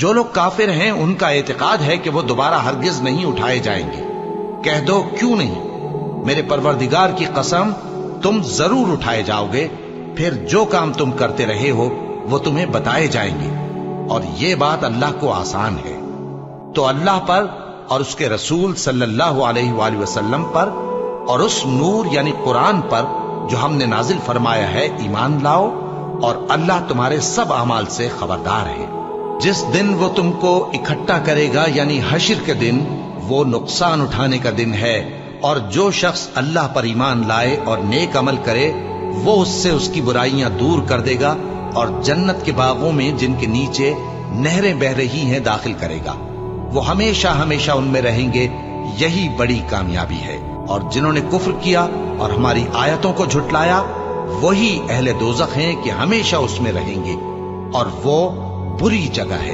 جو لوگ کافر ہیں ان کا اعتقاد ہے کہ وہ دوبارہ ہرگز نہیں اٹھائے جائیں گے۔ کہہ دو کیوں نہیں؟ میرے پروردگار کی قسم تم ضرور اٹھائے جاؤ گے، پھر جو کام تم کرتے رہے ہو وہ تمہیں بتائے جائیں گے، اور یہ بات اللہ کو آسان ہے۔ تو اللہ پر اور اس کے رسول صلی اللہ علیہ وآلہ وسلم پر اور اس نور یعنی قرآن پر جو ہم نے نازل فرمایا ہے ایمان لاؤ، اور اللہ تمہارے سب اعمال سے خبردار ہے۔ جس دن وہ تم کو اکٹھا کرے گا یعنی حشر کے دن، وہ نقصان اٹھانے کا دن ہے، اور جو شخص اللہ پر ایمان لائے اور نیک عمل کرے وہ اس سے اس کی برائیاں دور کر دے گا اور جنت کے باغوں میں جن کے نیچے نہریں بہ رہی ہیں داخل کرے گا۔ وہ ہمیشہ ہمیشہ ان میں رہیں گے، یہی بڑی کامیابی ہے۔ اور جنہوں نے کفر کیا اور ہماری آیتوں کو جھٹلایا وہی اہل دوزخ ہیں کہ ہمیشہ اس میں رہیں گے، اور وہ بری جگہ ہے۔